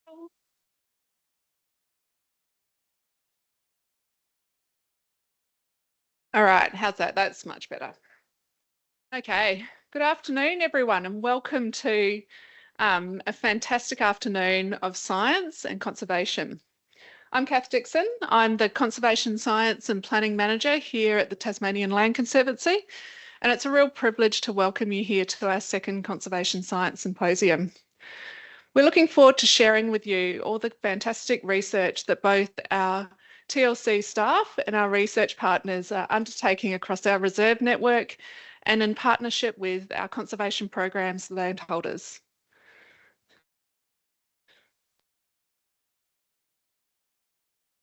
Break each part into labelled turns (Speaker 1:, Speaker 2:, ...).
Speaker 1: All right, how's that? That's much better. Okay, good afternoon, everyone, and welcome to a fantastic afternoon of science and conservation. I'm Kath Dixon. I'm the Conservation Science and Planning Manager here at the Tasmanian Land Conservancy, and it's a real privilege to welcome you here to our second Conservation Science Symposium. We're looking forward to sharing with you all the fantastic research that both our TLC staff and our research partners are undertaking across our reserve network and in partnership with our conservation programs landholders.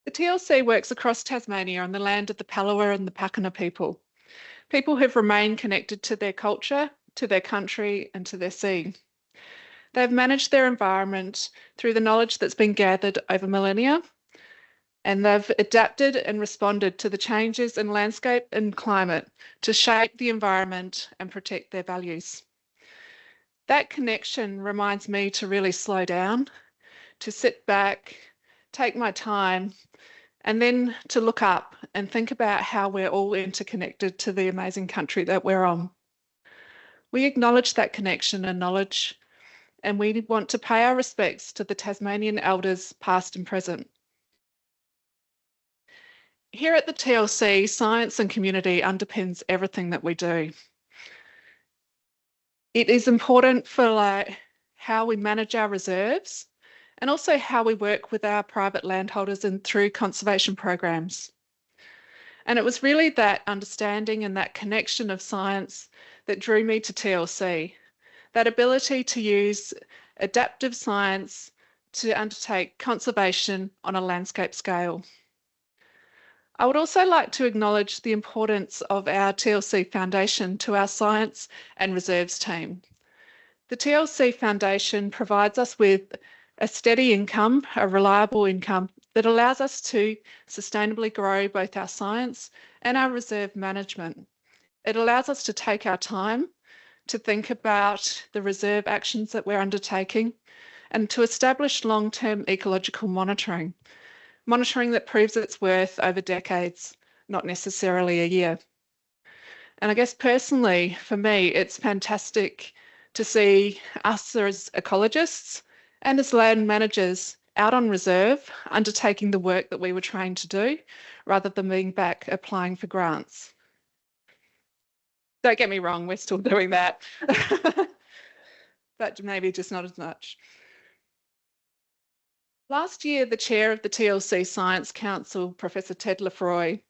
Speaker 1: The TLC works across Tasmania on the land of the Palawa and the Pakana people. People who've remained connected to their culture, to their country and to their sea. They've managed their environment through the knowledge that's been gathered over millennia, and they've adapted and responded to the changes in landscape and climate to shape the environment and protect their values. That connection reminds me to really slow down, to sit back, take my time, and then to look up and think about how we're all interconnected to the amazing country that we're on. We acknowledge that connection and knowledge, and we want to pay our respects to the Tasmanian elders, past and present. Here at the TLC, science and community underpins everything that we do. It is important for how we manage our reserves and also how we work with our private landholders and through conservation programs. And it was really that understanding and that connection of science that drew me to TLC, that ability to use adaptive science to undertake conservation on a landscape scale. I would also like to acknowledge the importance of our TLC Foundation to our science and reserves team. The TLC Foundation provides us with a steady income, a reliable income that allows us to sustainably grow both our science and our reserve management. It allows us to take our time to think about the reserve actions that we're undertaking and to establish long-term ecological monitoring that proves its worth over decades, not necessarily a year. And I guess personally, for me, it's fantastic to see us as ecologists and as land managers out on reserve, undertaking the work that we were trained to do, rather than being back applying for grants. Don't get me wrong, we're still doing that, but maybe just not as much. Last year, the chair of the TLC Science Council, Professor Ted Lefroy,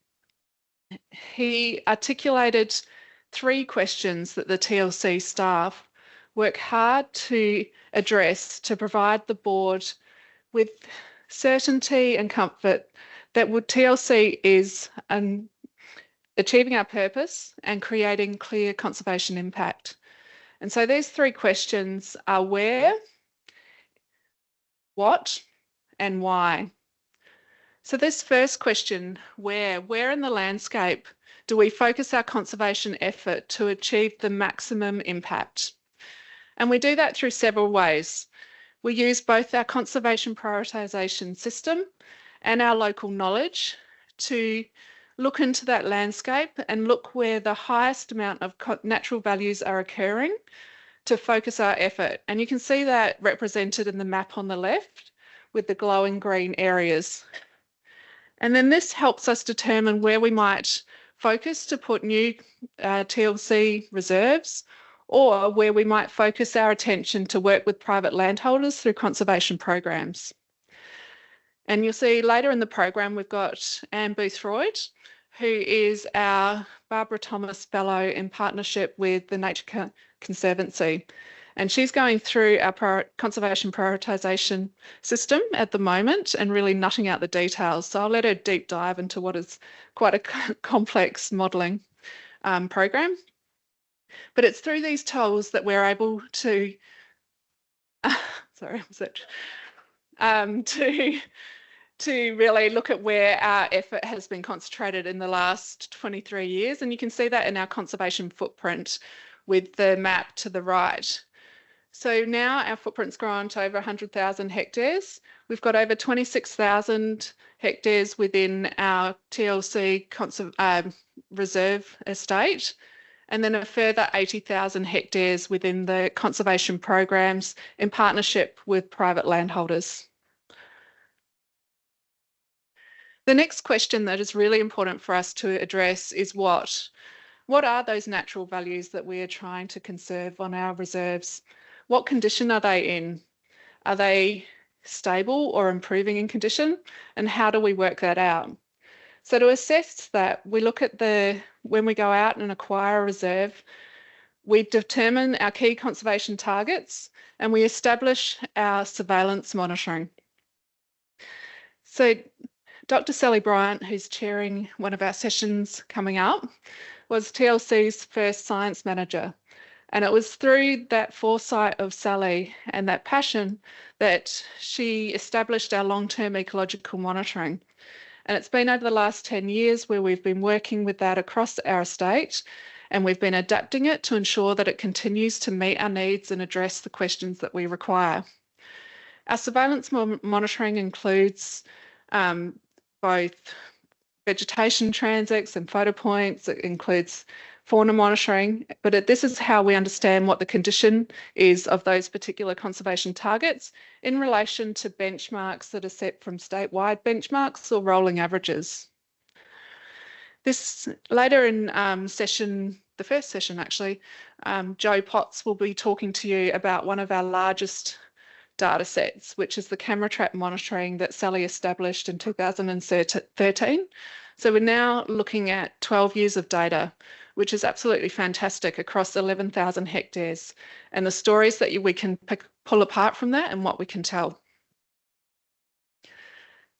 Speaker 1: he articulated 3 questions that the TLC staff work hard to address to provide the board with certainty and comfort that TLC is achieving our purpose and creating clear conservation impact. And so these 3 questions are where, what, and why. So this first question, where in the landscape do we focus our conservation effort to achieve the maximum impact? And we do that through several ways. We use both our conservation prioritisation system and our local knowledge to look into that landscape and look where the highest amount of natural values are occurring to focus our effort. And you can see that represented in the map on the left with the glowing green areas. And then this helps us determine where we might focus to put new TLC reserves, or where we might focus our attention to work with private landholders through conservation programs. And you'll see later in the program, we've got Anne Boothroyd, who is our Barbara Thomas Fellow in partnership with the Nature Conservancy. And she's going through our conservation prioritisation system at the moment and really nutting out the details. So I'll let her deep dive into what is quite a complex modelling program. But it's through these tools that we're able to, to really look at where our effort has been concentrated in the last 23 years. And you can see that in our conservation footprint with the map to the right. So now our footprint's grown to over 100,000 hectares. We've got over 26,000 hectares within our TLC reserve estate, and then a further 80,000 hectares within the conservation programs in partnership with private landholders. The next question that is really important for us to address is what? What are those natural values that we are trying to conserve on our reserves? What condition are they in? Are they stable or improving in condition? And how do we work that out? So to assess that, we look at when we go out and acquire a reserve, we determine our key conservation targets and we establish our surveillance monitoring. So Dr. Sally Bryant, who's chairing one of our sessions coming up, was TLC's first science manager. And it was through that foresight of Sally and that passion that she established our long-term ecological monitoring. And it's been over the last 10 years where we've been working with that across our estate, and we've been adapting it to ensure that it continues to meet our needs and address the questions that we require. Our surveillance monitoring includes both vegetation transects and photo points. It includes fauna monitoring, but this is how we understand what the condition is of those particular conservation targets in relation to benchmarks that are set from statewide benchmarks or rolling averages. This later in the first session actually, Joe Potts will be talking to you about one of our largest data sets, which is the camera trap monitoring that Sally established in 2013. So we're now looking at 12 years of data, which is absolutely fantastic across 11,000 hectares, and the stories that we can pull apart from that and what we can tell.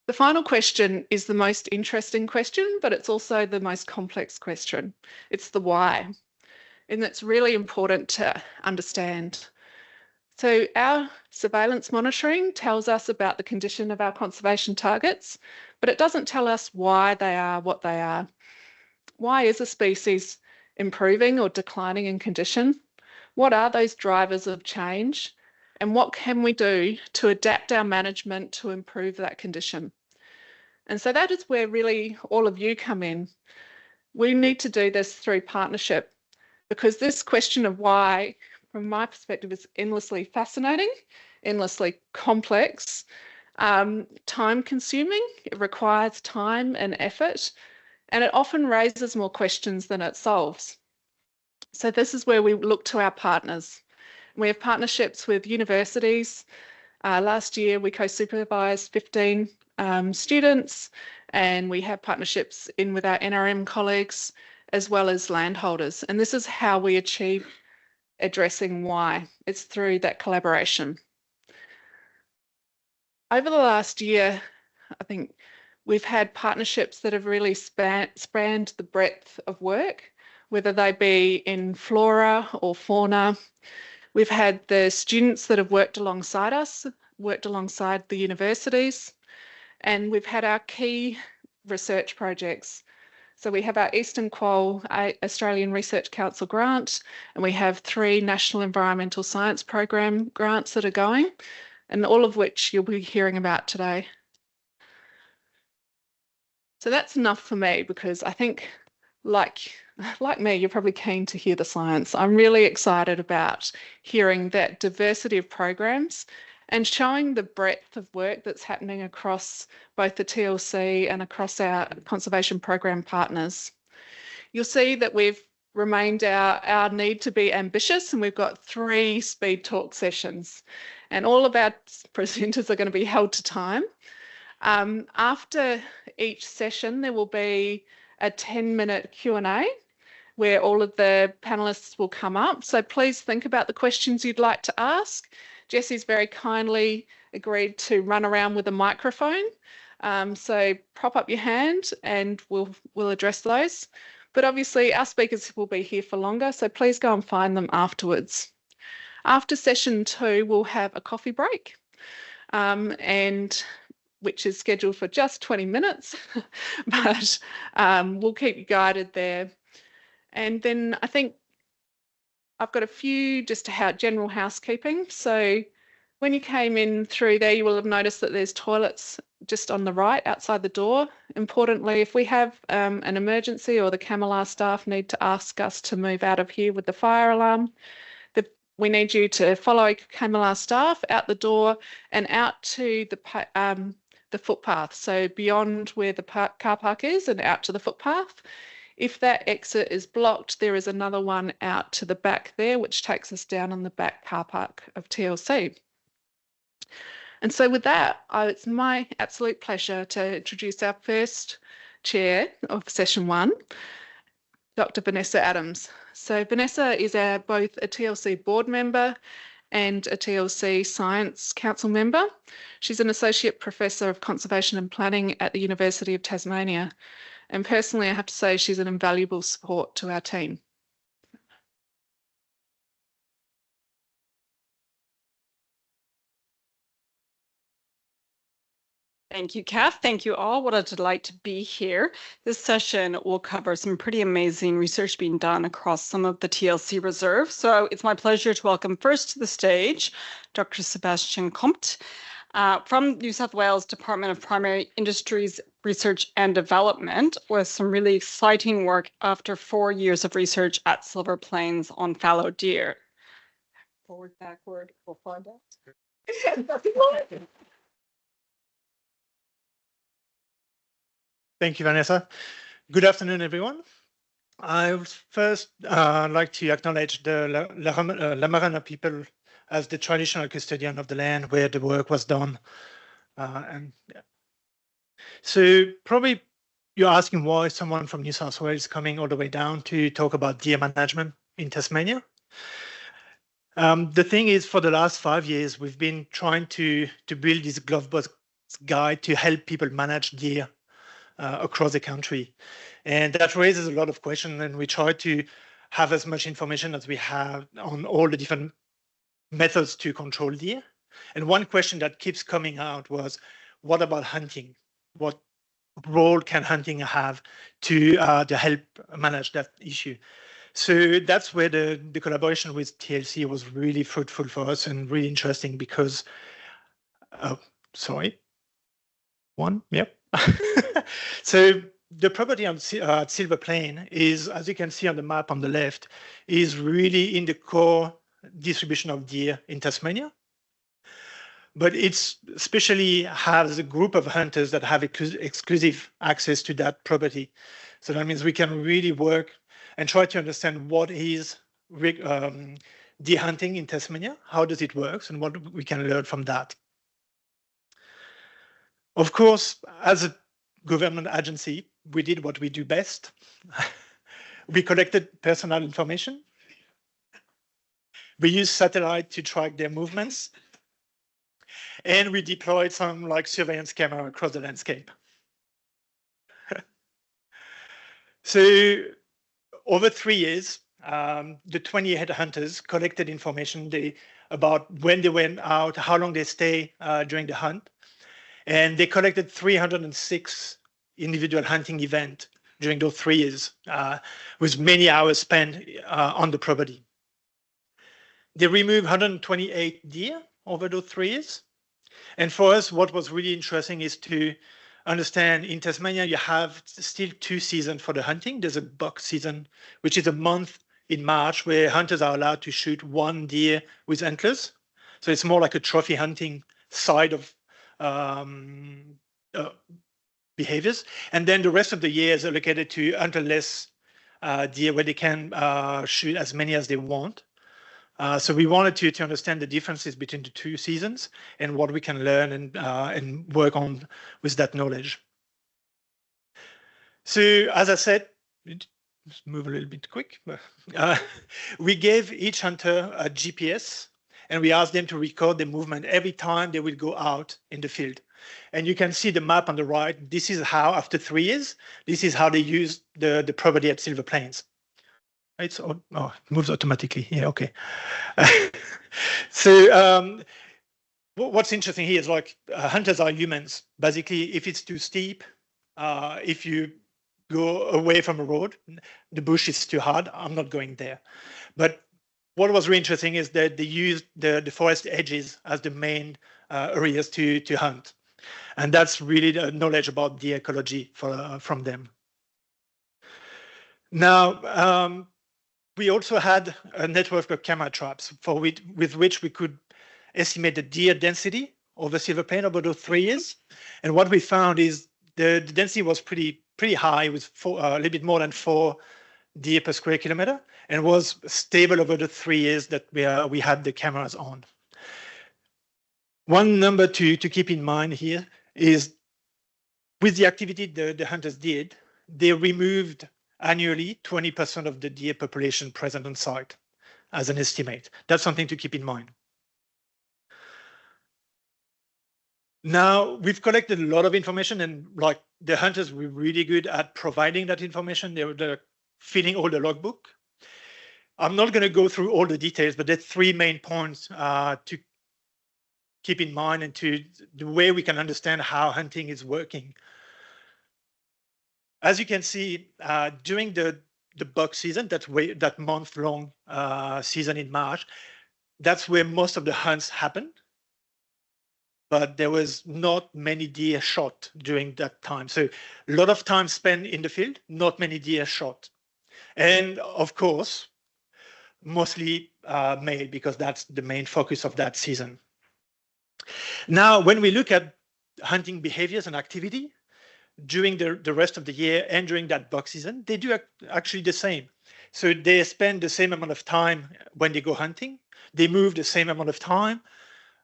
Speaker 1: The final question is the most interesting question, but it's also the most complex question. It's the why, and it's really important to understand. So our surveillance monitoring tells us about the condition of our conservation targets, but it doesn't tell us why they are what they are. Why is a species improving or declining in condition? What are those drivers of change? And what can we do to adapt our management to improve that condition? And so that is where really all of you come in. We need to do this through partnership, because this question of why, from my perspective, is endlessly fascinating, endlessly complex, time consuming. It requires time and effort, and it often raises more questions than it solves. So this is where we look to our partners. We have partnerships with universities. Last year we co-supervised 15 students, and we have partnerships with our NRM colleagues as well as landholders. And this is how we achieve addressing why. It's through that collaboration. Over the last year, I think we've had partnerships that have really spanned the breadth of work, whether they be in flora or fauna. We've had the students that have worked alongside us, worked alongside the universities, and we've had our key research projects. So we have our Eastern Quoll Australian Research Council grant, and we have 3 National Environmental Science Program grants that are going, and all of which you'll be hearing about today. So that's enough for me, because I think, like me, you're probably keen to hear the science. I'm really excited about hearing that diversity of programs and showing the breadth of work that's happening across both the TLC and across our conservation program partners. You'll see that we've remained our need to be ambitious, and we've got 3 speed talk sessions, and all of our presenters are going to be held to time. After each session, there will be a 10-minute Q&A where all of the panelists will come up. So please think about the questions you'd like to ask. Jessie's very kindly agreed to run around with a microphone. So prop up your hand and we'll address those. But obviously our speakers will be here for longer, so please go and find them afterwards. After session 2, we'll have a coffee break, which is scheduled for just 20 minutes, but we'll keep you guided there. And then I think I've got a few just general housekeeping. So when you came in through there, you will have noticed that there's toilets just on the right outside the door. Importantly, if we have an emergency or the Camellar staff need to ask us to move out of here with the fire alarm, we need you to follow Camellar staff out the door and out to the footpath. So beyond where the car park is and out to the footpath. If that exit is blocked, there is another one out to the back there, which takes us down on the back car park of TLC. And so with that, it's my absolute pleasure to introduce our first chair of session 1, Dr. Vanessa Adams. So Vanessa is both a TLC board member and a TLC Science Council member. She's an Associate Professor of Conservation and Planning at the University of Tasmania. And personally, I have to say she's an invaluable support to our team.
Speaker 2: Thank you, Kath. Thank you all. What a delight to be here. This session will cover some pretty amazing research being done across some of the TLC reserves. So it's my pleasure to welcome first to the stage Dr. Sebastian Comte from New South Wales Department of Primary Industries Research and Development, with some really exciting work after 4 years of research at Silver Plains on fallow deer. Forward, backward, we'll find out.
Speaker 3: Thank you, Vanessa. Good afternoon, everyone. I would first like to acknowledge the La Marana people as the traditional custodian of the land where the work was done. So probably you're asking why someone from New South Wales is coming all the way down to talk about deer management in Tasmania. The thing is, for the last 5 years, we've been trying to build this glove box guide to help people manage deer across the country. And that raises a lot of questions, and we try to have as much information as we have on all the different methods to control deer. And one question that keeps coming out was, what about hunting? What role can hunting have to help manage that issue? So that's where the collaboration with TLC was really fruitful for us and really interesting because, So the property on Silver Plain is, as you can see on the map on the left, is really in the core distribution of deer in Tasmania. But it's especially has a group of hunters that have exclusive access to that property. So that means we can really work and try to understand what is deer hunting in Tasmania, how does it work, and what we can learn from that. Of course, as a government agency, we did what we do best. We collected personal information. We used satellite to track their movements. And we deployed some surveillance camera across the landscape. So over 3 years, the 28 hunters collected information about when they went out, how long they stay during the hunt. And they collected 306 individual hunting events during those 3 years, with many hours spent on the property. They removed 128 deer over those 3 years. And for us, what was really interesting is to understand in Tasmania, you have still 2 seasons for the hunting. There's a buck season, which is a month in March, where hunters are allowed to shoot 1 deer with antlers. So it's more like a trophy hunting side of behaviors. And then the rest of the year is allocated to antlerless deer, where they can shoot as many as they want. So we wanted to understand the differences between the 2 seasons and what we can learn and work on with that knowledge. So as I said, let's move a little bit quick. We gave each hunter a GPS, and we asked them to record the movement every time they will go out in the field. And you can see the map on the right. This is how, after 3 years, this is how they use the property at Silver Plains. It moves automatically. Yeah, okay. So what's interesting here is hunters are humans. Basically, if it's too steep, if you go away from a road, the bush is too hard, I'm not going there. But what was really interesting is that they used the forest edges as the main areas to hunt. And that's really the knowledge about the ecology from them. Now, we also had a network of camera traps with which we could estimate the deer density over silver plain over those 3 years. And what we found is the density was pretty high, with a little bit more than 4 deer per square kilometer, and was stable over the 3 years that we had the cameras on. One number to keep in mind here is, with the activity the hunters did, they removed annually 20% of the deer population present on site as an estimate. That's something to keep in mind. Now, we've collected a lot of information, and like the hunters were really good at providing that information. They were filling all the logbook. I'm not going to go through all the details, but there are 3 main points to keep in mind, and to the way we can understand how hunting is working. As you can see, during the buck season, that month-long season in March, that's where most of the hunts happened. But there was not many deer shot during that time. So a lot of time spent in the field, not many deer shot. And of course, mostly male, because that's the main focus of that season. Now, when we look at hunting behaviors and activity during the rest of the year and during that buck season, they do actually the same. So they spend the same amount of time when they go hunting. They move the same amount of time.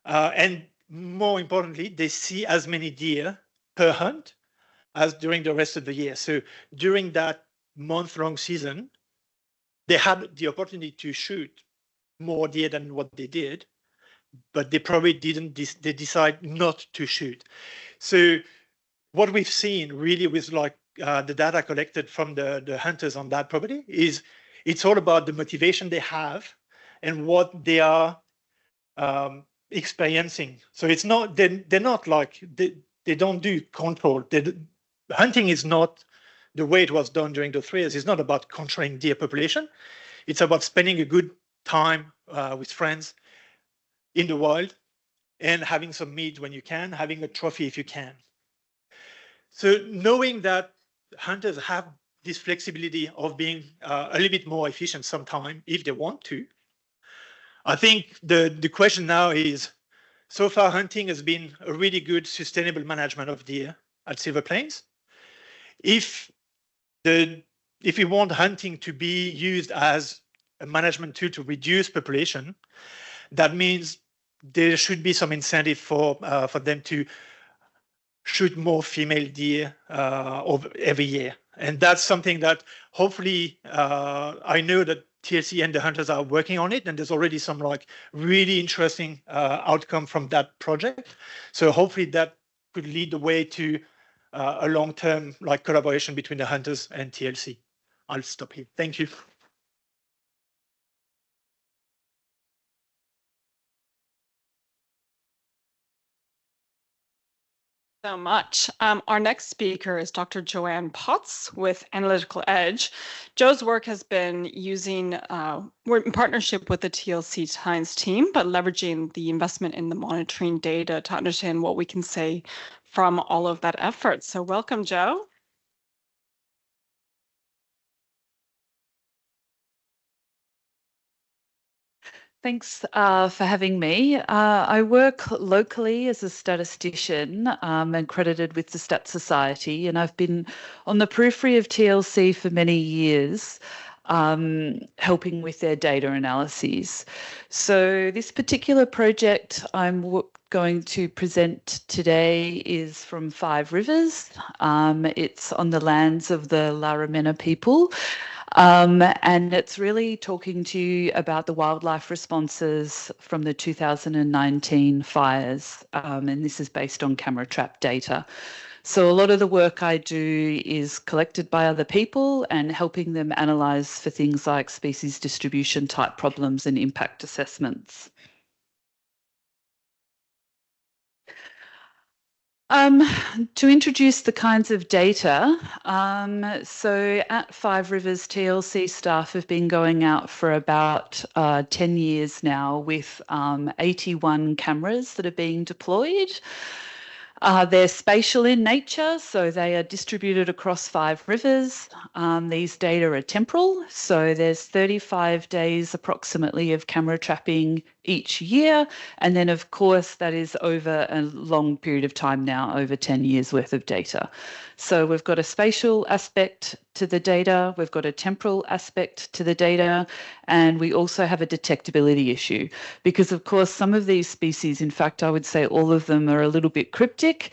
Speaker 3: And more importantly, they see as many deer per hunt as during the rest of the year. So during that month-long season, they had the opportunity to shoot more deer than what they did, but they probably didn't. They decide not to shoot. So what we've seen really with like the data collected from the hunters on that property is it's all about the motivation they have and what they are experiencing. So it's not, they're not like, they don't do control. Hunting is not the way it was done during the 3 years. It's not about controlling deer population. It's about spending a good time with friends in the wild and having some meat when you can, having a trophy if you can. So knowing that hunters have this flexibility of being a little bit more efficient sometime if they want to, I think the question now is, so far hunting has been a really good sustainable management of deer at Silver Plains. If we want hunting to be used as a management tool to reduce population, that means there should be some incentive for them to shoot more female deer every year. And that's something that hopefully I know that TLC and the hunters are working on it, and there's already some like really interesting outcome from that project. So hopefully that could lead the way to a long-term like collaboration between the hunters and TLC. I'll stop here. Thank you.
Speaker 2: So much. Our next speaker is Dr. Joanne Potts with Analytical Edge. Joe's work has been we're in partnership with the TLC Science team, but leveraging the investment in the monitoring data to understand what we can say from all of that effort. So welcome, Joe.
Speaker 4: Thanks for having me. I work locally as a statistician and credited with the Stat Society, and I've been on the periphery of TLC for many years, helping with their data analyses. So this particular project I'm going to present today is from Five Rivers. It's on the lands of the Laramena people. And it's really talking to you about the wildlife responses from the 2019 fires. And this is based on camera trap data. So a lot of the work I do is collected by other people and helping them analyse for things like species distribution type problems and impact assessments. To introduce the kinds of data, so at Five Rivers, TLC staff have been going out for about 10 years now with 81 cameras that are being deployed. They're spatial in nature, so they are distributed across 5 rivers. These data are temporal, so there's 35 days approximately of camera trapping each year. And then, of course, that is over a long period of time now, over 10 years worth of data. So we've got a spatial aspect to the data, we've got a temporal aspect to the data, and we also have a detectability issue because, of course, some of these species, in fact, I would say all of them are a little bit cryptic.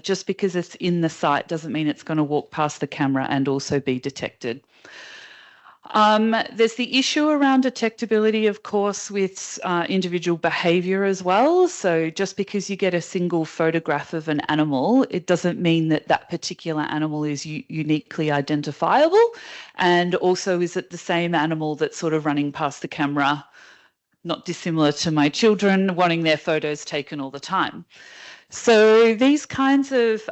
Speaker 4: Just because it's in the site doesn't mean it's going to walk past the camera and also be detected. There's the issue around detectability, of course, with individual behaviour as well. So just because you get a single photograph of an animal, it doesn't mean that that particular animal is uniquely identifiable. And also, is it the same animal that's sort of running past the camera, not dissimilar to my children wanting their photos taken all the time? So these kinds of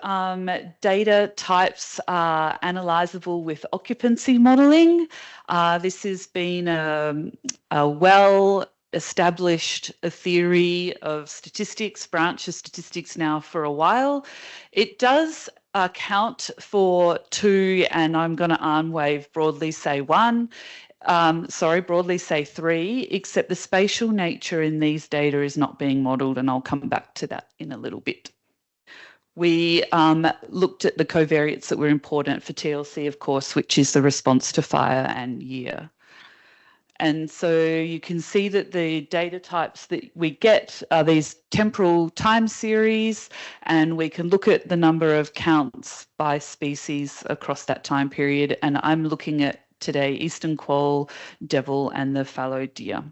Speaker 4: data types are analysable with occupancy modelling. This has been a well-established theory of statistics, branch of statistics now for a while. It does account for 2, and I'm going to arm wave broadly say 1. Broadly say 3, except the spatial nature in these data is not being modelled, and I'll come back to that in a little bit. We looked at the covariates that were important for TLC, of course, which is the response to fire and year. And so you can see that the data types that we get are these temporal time series, and we can look at the number of counts by species across that time period. And I'm looking at today eastern quoll, devil, and the fallow deer.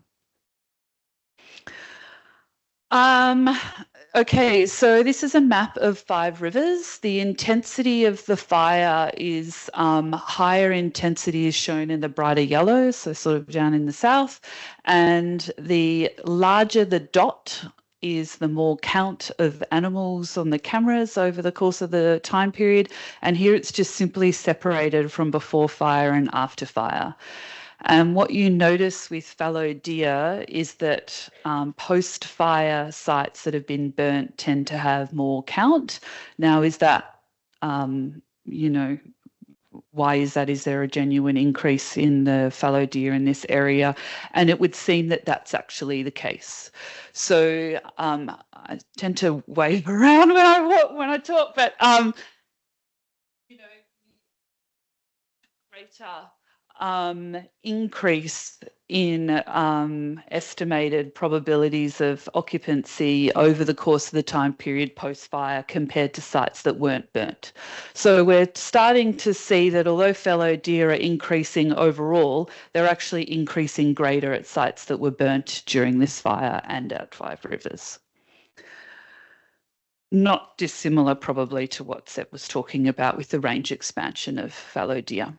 Speaker 4: Okay, so this is a map of 5 rivers. The intensity of the fire is higher intensity is shown in the brighter yellow, so sort of down in the south. And the larger the dot is the more count of animals on the cameras over the course of the time period. And here it's just simply separated from before fire and after fire. And what you notice with fallow deer is that post-fire sites that have been burnt tend to have more count. Now, is that, why is that? Is there a genuine increase in the fallow deer in this area? And it would seem that that's actually the case. So I tend to wave around when I talk, but greater increase in estimated probabilities of occupancy over the course of the time period post-fire compared to sites that weren't burnt. So we're starting to see that although fallow deer are increasing overall, they're actually increasing greater at sites that were burnt during this fire and at 5 rivers. Not dissimilar probably to what Seth was talking about with the range expansion of fallow deer.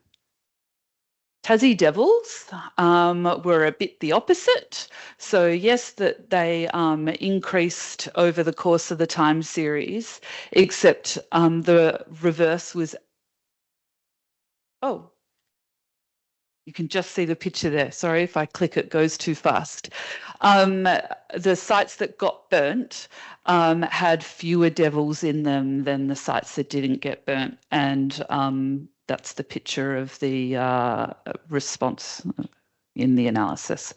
Speaker 4: Tassie devils were a bit the opposite. So yes, that they increased over the course of the time series, except the reverse was, oh, you can just see the picture there. Sorry if I click it goes too fast. The sites that got burnt had fewer devils in them than the sites that didn't get burnt. And that's the picture of the response in the analysis.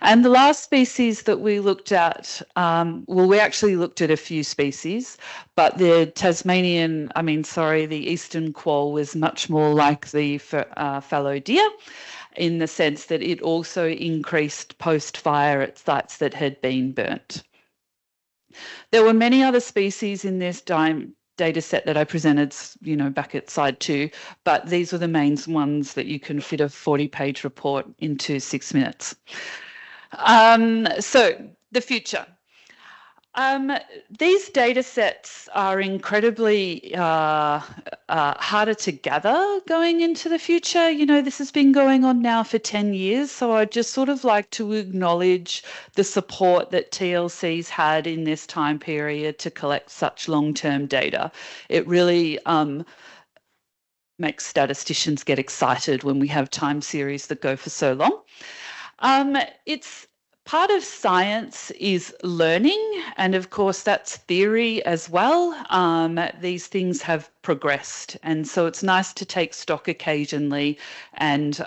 Speaker 4: And the last species that we looked at, we actually looked at a few species, but the the eastern quoll was much more like the fallow deer in the sense that it also increased post-fire at sites that had been burnt. There were many other species in this data set that I presented, back at slide 2, but these were the main ones that you can fit a 40-page report into 6 minutes. So the future. These data sets are incredibly harder to gather going into the future. You know, this has been going on now for 10 years. So I'd just sort of like to acknowledge the support that TLC's had in this time period to collect such long-term data. It really makes statisticians get excited when we have time series that go for so long. It's part of science is learning, and of course that's theory as well. These things have progressed, and so it's nice to take stock occasionally and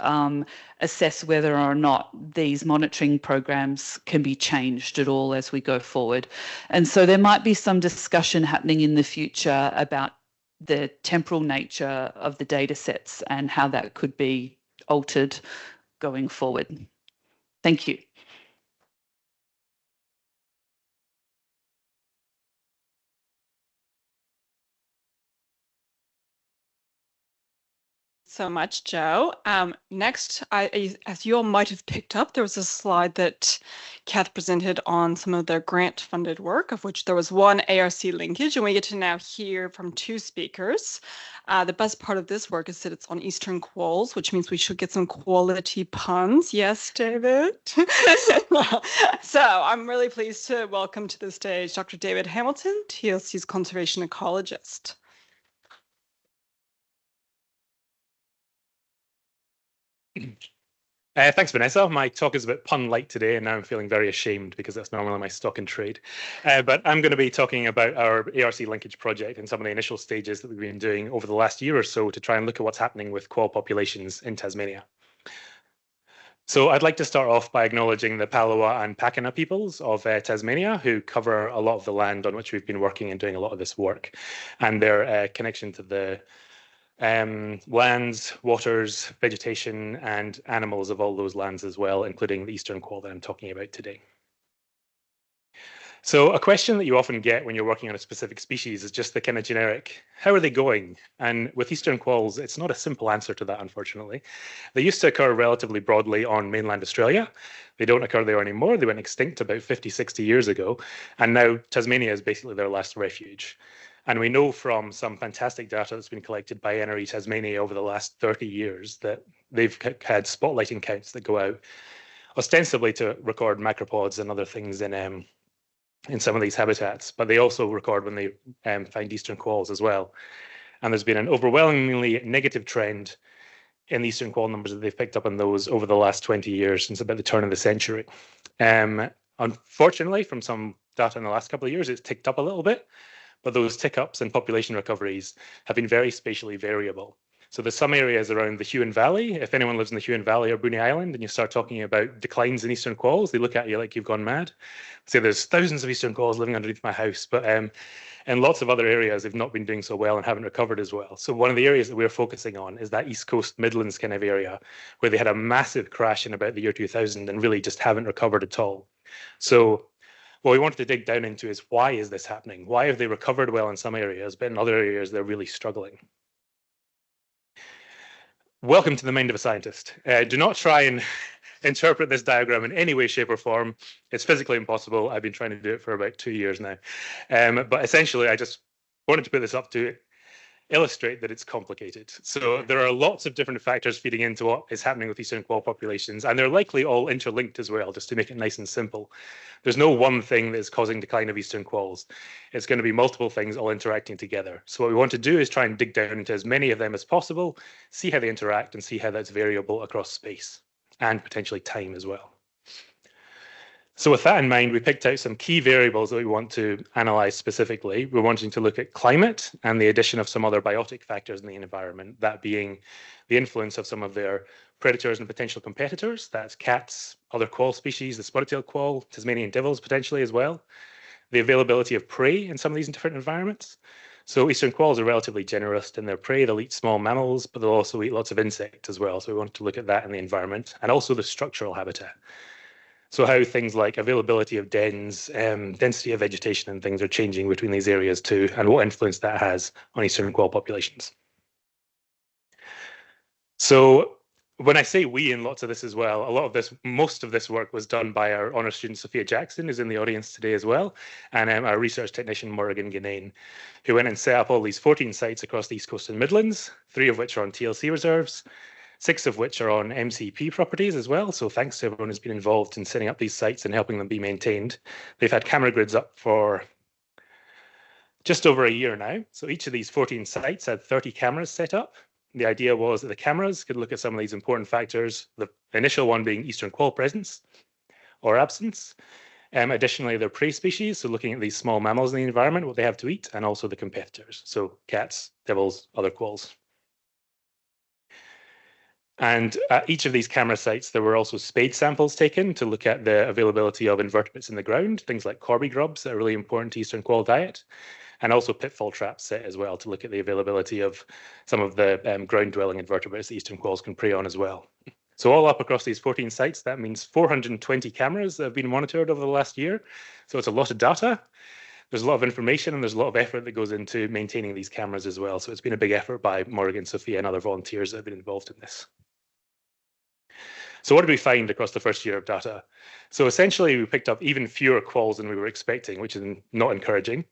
Speaker 4: assess whether or not these monitoring programs can be changed at all as we go forward. And so there might be some discussion happening in the future about the temporal nature of the data sets and how that could be altered going forward. Thank you.
Speaker 2: So much, Joe. Next, as you all might have picked up, there was a slide that Kath presented on some of their grant-funded work, of which there was one ARC linkage, and we get to now hear from two speakers. The best part of this work is that it's on Eastern quolls, which means we should get some quality puns. Yes, David? So I'm really pleased to welcome to the stage Dr. David Hamilton, TLC's conservation ecologist.
Speaker 5: Thanks, Vanessa. My talk is a bit pun-light today, and now I'm feeling very ashamed because that's normally my stock in trade. But I'm going to be talking about our ARC linkage project and some of the initial stages that we've been doing over the last year or so to try and look at what's happening with quoll populations in Tasmania. So I'd like to start off by acknowledging the Palawa and Pakana peoples of Tasmania, who cover a lot of the land on which we've been working and doing a lot of this work, and their connection to the lands, waters, vegetation, and animals of all those lands as well, including the eastern quoll that I'm talking about today. So a question that you often get when you're working on a specific species is just the kind of generic, how are they going? And with eastern quolls, it's not a simple answer to that, unfortunately. They used to occur relatively broadly on mainland Australia. They don't occur there anymore. They went extinct about 50, 60 years ago. And now Tasmania is basically their last refuge. And we know from some fantastic data that's been collected by NRE Tasmania over the last 30 years that they've had spotlighting counts that go out ostensibly to record macropods and other things in some of these habitats, but they also record when they find eastern quolls as well. And there's been an overwhelmingly negative trend in the eastern quoll numbers that they've picked up on those over the last 20 years, since about the turn of the century. Unfortunately, from some data in the last couple of years, it's ticked up a little bit, but those tick-ups and population recoveries have been very spatially variable. So there's some areas around the Huon Valley. If anyone lives in the Huon Valley or Bruny Island and you start talking about declines in eastern quolls, they look at you like you've gone mad. Say there's thousands of eastern quolls living underneath my house, but in lots of other areas, they've not been doing so well and haven't recovered as well. So one of the areas that we're focusing on is that East Coast Midlands kind of area where they had a massive crash in about the year 2000 and really just haven't recovered at all. So what we wanted to dig down into is, why is this happening? Why have they recovered well in some areas, but in other areas they're really struggling? Welcome to the mind of a scientist. Do not try and interpret this diagram in any way, shape, or form. It's physically impossible. I've been trying to do it for about 2 years now. But essentially, I just wanted to put this up to illustrate that it's complicated. So there are lots of different factors feeding into what is happening with eastern quoll populations, and they're likely all interlinked as well, just to make it nice and simple. There's no one thing that is causing decline of eastern quolls. It's going to be multiple things all interacting together. So what we want to do is try and dig down into as many of them as possible, see how they interact, and see how that's variable across space and potentially time as well. So with that in mind, we picked out some key variables that we want to analyze specifically. We're wanting to look at climate and the addition of some other biotic factors in the environment, that being the influence of some of their predators and potential competitors. That's cats, other quoll species, the spotted-tailed quoll, Tasmanian devils potentially as well. The availability of prey in some of these different environments. So eastern quolls are relatively generous in their prey. They'll eat small mammals, but they'll also eat lots of insects as well. So we want to look at that in the environment, and also the structural habitat. So how things like availability of dens, density of vegetation and things are changing between these areas too, and what influence that has on eastern quoll populations. So when I say we in lots of this as well, most of this work was done by our honours student Sophia Jackson, who's in the audience today as well, and our research technician Morgan Ganane, who went and set up all these 14 sites across the East Coast and Midlands, 3 of which are on TLC reserves, 6 of which are on MCP properties as well. So thanks to everyone who's been involved in setting up these sites and helping them be maintained. They've had camera grids up for just over a year now. So each of these 14 sites had 30 cameras set up. The idea was that the cameras could look at some of these important factors, the initial one being eastern quoll presence or absence. Additionally, their prey species, so looking at these small mammals in the environment, what they have to eat, and also the competitors, so cats, devils, other quolls. And at each of these camera sites, there were also spade samples taken to look at the availability of invertebrates in the ground, things like corby grubs that are really important to eastern quoll diet, and also pitfall traps set as well to look at the availability of some of the ground-dwelling invertebrates that eastern quolls can prey on as well. So all up across these 14 sites, that means 420 cameras that have been monitored over the last year. So it's a lot of data. There's a lot of information and there's a lot of effort that goes into maintaining these cameras as well. So it's been a big effort by Morgan, Sophia, and other volunteers that have been involved in this. So what did we find across the first year of data? So essentially, we picked up even fewer quolls than we were expecting, which is not encouraging.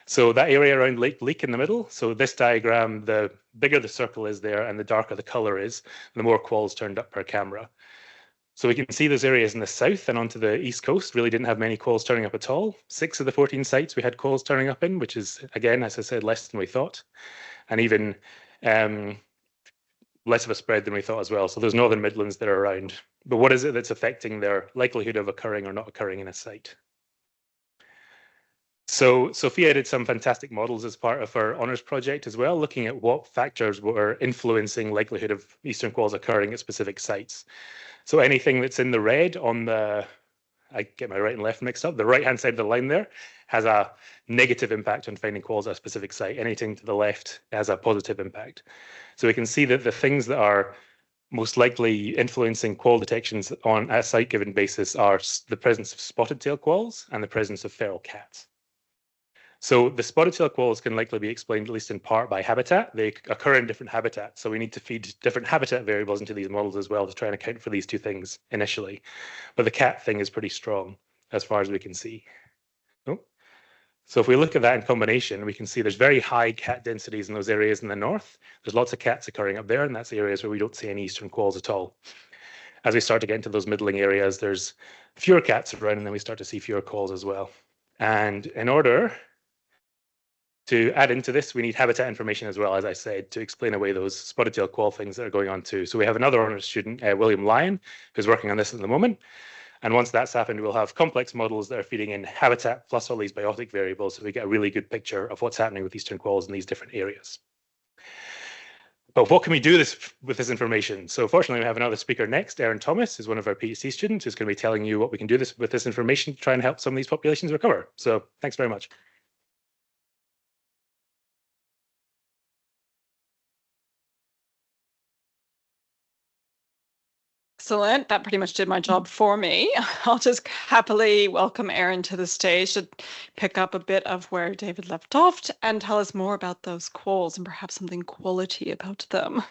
Speaker 5: So that area around Lake Leak in the middle, so this diagram, the bigger the circle is there and the darker the colour is, the more quolls turned up per camera. So we can see those areas in the south and onto the east coast really didn't have many quolls turning up at all. 6 of the 14 sites we had quolls turning up in, which is, again, as I said, less than we thought. And even less of a spread than we thought as well. So there's northern Midlands that are around. But what is it that's affecting their likelihood of occurring or not occurring in a site? So Sophia did some fantastic models as part of her honours project as well, looking at what factors were influencing likelihood of eastern quolls occurring at specific sites. So anything that's in the red on the, I get my right and left mixed up, the right-hand side of the line there has a negative impact on finding quolls at a specific site. Anything to the left has a positive impact. So we can see that the things that are most likely influencing quoll detections on a site-given basis are the presence of spotted tail quolls and the presence of feral cats. So the spotted tail quolls can likely be explained, at least in part, by habitat. They occur in different habitats, so we need to feed different habitat variables into these models as well to try and account for these two things initially. But the cat thing is pretty strong as far as we can see. Oh. So if we look at that in combination, we can see there's very high cat densities in those areas in the north. There's lots of cats occurring up there, and that's the areas where we don't see any eastern quolls at all. As we start to get into those middling areas, there's fewer cats around, and then we start to see fewer quolls as well. And in order to add into this, we need habitat information as well, as I said, to explain away those spotted tail quoll things that are going on too. So we have another honours student, William Lyon, who's working on this at the moment. And once that's happened, we'll have complex models that are feeding in habitat plus all these biotic variables, so we get a really good picture of what's happening with eastern quolls in these different areas. But what can we do with this information? So fortunately, we have another speaker next, Erin Thomas, who's one of our PhD students, who's going to be telling you what we can do with this information to try and help some of these populations recover. So thanks very much.
Speaker 2: Excellent. That pretty much did my job for me. I'll just happily welcome Erin to the stage to pick up a bit of where David left off and tell us more about those quolls and perhaps something quality about them.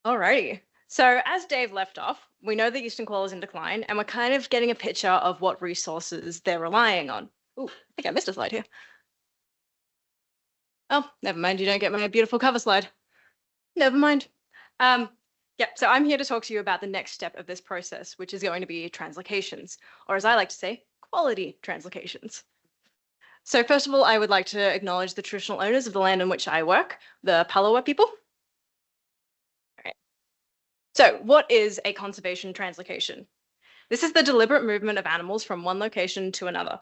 Speaker 6: Alrighty. So as Dave left off, we know that eastern quoll is in decline, and we're kind of getting a picture of what resources they're relying on. Ooh, I think I missed a slide here. Oh, never mind. You don't get my beautiful cover slide. Never mind. So I'm here to talk to you about the next step of this process, which is going to be translocations, or as I like to say, quality translocations. So first of all, I would like to acknowledge the traditional owners of the land on which I work, the Palawa people. All right. So what is a conservation translocation? This is the deliberate movement of animals from one location to another.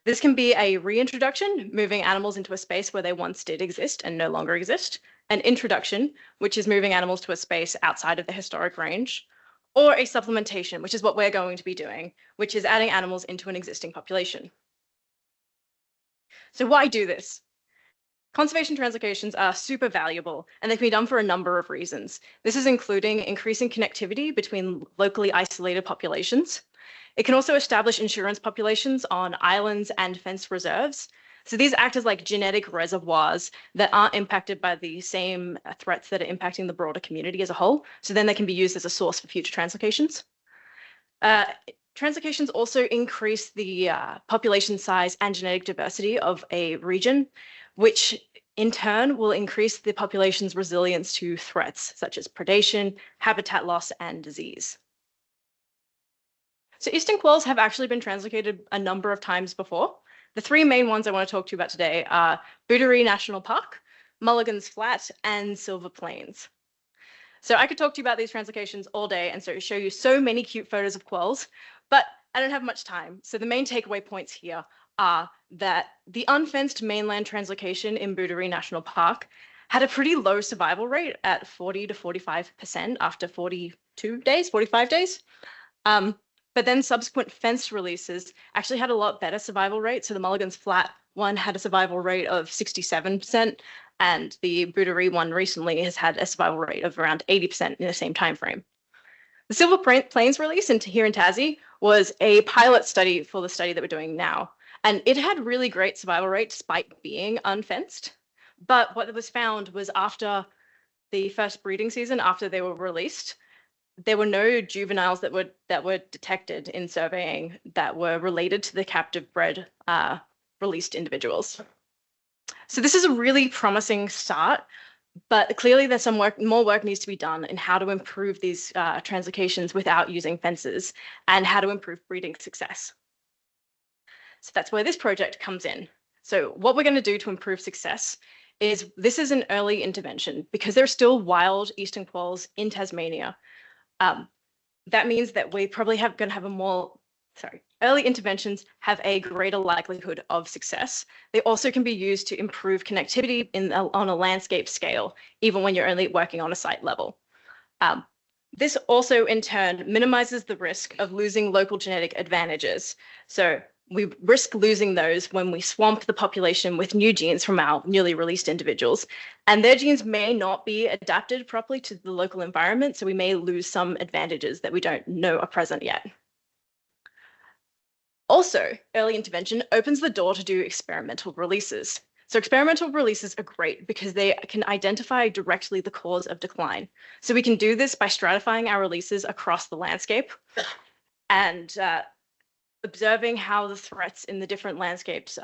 Speaker 6: This can be a reintroduction, moving animals into a space where they once did exist and no longer exist, an introduction, which is moving animals to a space outside of the historic range, or a supplementation, which is what we're going to be doing, which is adding animals into an existing population. So why do this? Conservation translocations are super valuable, and they can be done for a number of reasons. This is including increasing connectivity between locally isolated populations. It can also establish insurance populations on islands and fenced reserves. So these act as like genetic reservoirs that aren't impacted by the same threats that are impacting the broader community as a whole. So then they can be used as a source for future translocations. Translocations also increase the population size and genetic diversity of a region, which in turn will increase the population's resilience to threats such as predation, habitat loss, and disease. So eastern quolls have actually been translocated a number of times before. The three main ones I want to talk to you about today are Booderee National Park, Mulligan's Flat, and Silver Plains. So I could talk to you about these translocations all day and so show you so many cute photos of quolls, but I don't have much time. So the main takeaway points here are that the unfenced mainland translocation in Booderee National Park had a pretty low survival rate at 40 to 45% after 42 days, 45 days. But then subsequent fenced releases actually had a lot better survival rate. So the Mulligan's Flat one had a survival rate of 67%, and the Booderee one recently has had a survival rate of around 80% in the same time frame. The Silver Plains release here in Tassie was a pilot study for the study that we're doing now. And it had really great survival rate despite being unfenced. But what was found was after the first breeding season, after they were released, there were no juveniles that were detected in surveying that were related to the captive bred released individuals. So this is a really promising start, but clearly there's some more work needs to be done in how to improve these translocations without using fences and how to improve breeding success. So that's where this project comes in. So what we're going to do to improve success is this is an early intervention because there are still wild eastern quolls in Tasmania. That means that we probably going to have early interventions have a greater likelihood of success. They also can be used to improve connectivity on a landscape scale, even when you're only working on a site level. This also in turn minimizes the risk of losing local genetic advantages. So we risk losing those when we swamp the population with new genes from our newly released individuals. And their genes may not be adapted properly to the local environment, so we may lose some advantages that we don't know are present yet. Also, early intervention opens the door to do experimental releases. So experimental releases are great because they can identify directly the cause of decline. So we can do this by stratifying our releases across the landscape and observing how the threats in the different landscapes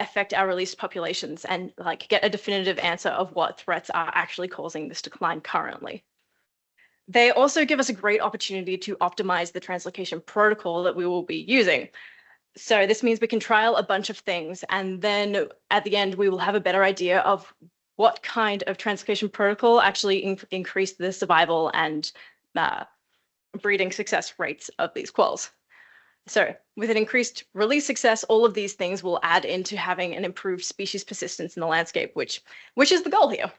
Speaker 6: affect our released populations and get a definitive answer of what threats are actually causing this decline currently. They also give us a great opportunity to optimize the translocation protocol that we will be using. So this means we can trial a bunch of things, and then at the end, we will have a better idea of what kind of translocation protocol actually increase the survival and breeding success rates of these quolls. So with an increased release success, all of these things will add into having an improved species persistence in the landscape, which is the goal here.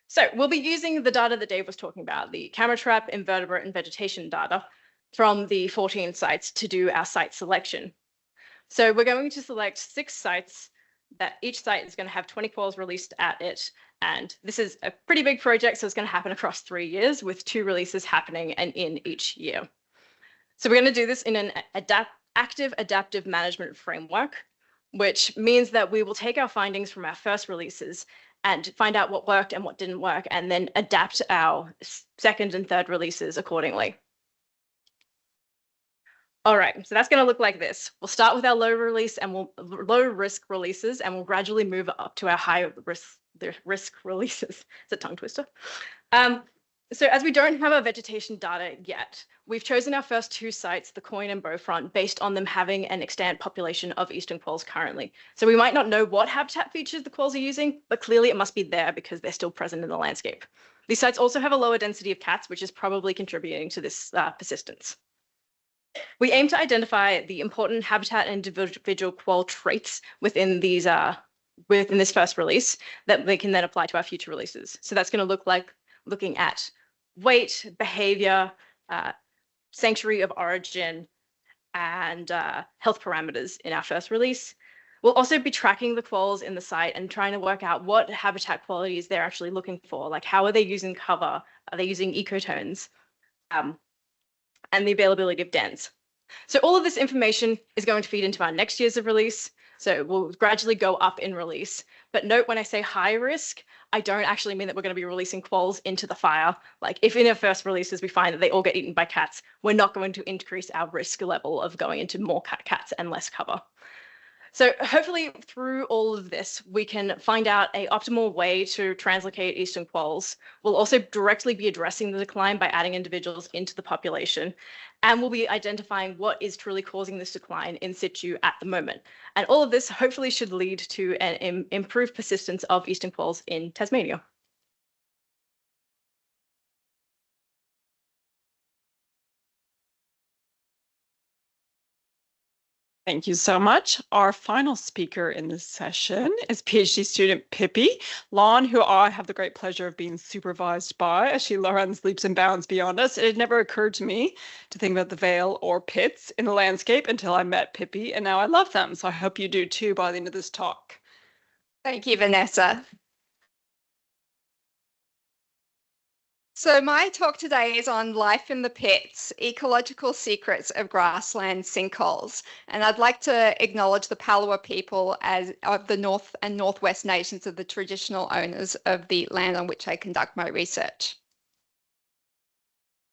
Speaker 6: So we'll be using the data that Dave was talking about, the camera trap, invertebrate, and vegetation data from the 14 sites to do our site selection. So we're going to select 6 sites that each site is going to have 20 quolls released at it. And this is a pretty big project, so it's going to happen across 3 years with 2 releases happening and in each year. So we're going to do this in an active adaptive management framework, which means that we will take our findings from our first releases and find out what worked and what didn't work, and then adapt our second and third releases accordingly. All right, so that's going to look like this. We'll start with our low risk releases, and we'll gradually move up to our high risk releases. It's a tongue twister. So as we don't have our vegetation data yet, we've chosen our first 2 sites, the Coin and Beaufront, based on them having an extant population of eastern quolls currently. So we might not know what habitat features the quolls are using, but clearly it must be there because they're still present in the landscape. These sites also have a lower density of cats, which is probably contributing to this persistence. We aim to identify the important habitat and individual quoll traits within these within this first release that we can then apply to our future releases. So that's going to look like looking at weight, behavior, sanctuary of origin, and health parameters in our first release. We'll also be tracking the quolls in the site and trying to work out what habitat qualities they're actually looking for, like how are they using cover, are they using ecotones, and the availability of dens. So all of this information is going to feed into our next years of release. So we'll gradually go up in release. But note when I say high risk, I don't actually mean that we're going to be releasing quolls into the fire. Like if in our first releases we find that they all get eaten by cats, we're not going to increase our risk level of going into more cats and less cover. So hopefully through all of this, we can find out an optimal way to translocate eastern quolls. We'll also directly be addressing the decline by adding individuals into the population. And we'll be identifying what is truly causing this decline in situ at the moment. And all of this hopefully should lead to an improved persistence of eastern quolls in Tasmania.
Speaker 2: Thank you so much. Our final speaker in this session is PhD student Pippi Lawn, who I have the great pleasure of being supervised by as she runs leaps and bounds beyond us. It had never occurred to me to think about the vale or pits in the landscape until I met Pippi, and now I love them. So I hope you do too by the end of this talk.
Speaker 7: Thank you, Vanessa. So my talk today is on life in the pits, ecological secrets of grassland sinkholes. And I'd like to acknowledge the Palawa people as of the North and Northwest nations of the traditional owners of the land on which I conduct my research.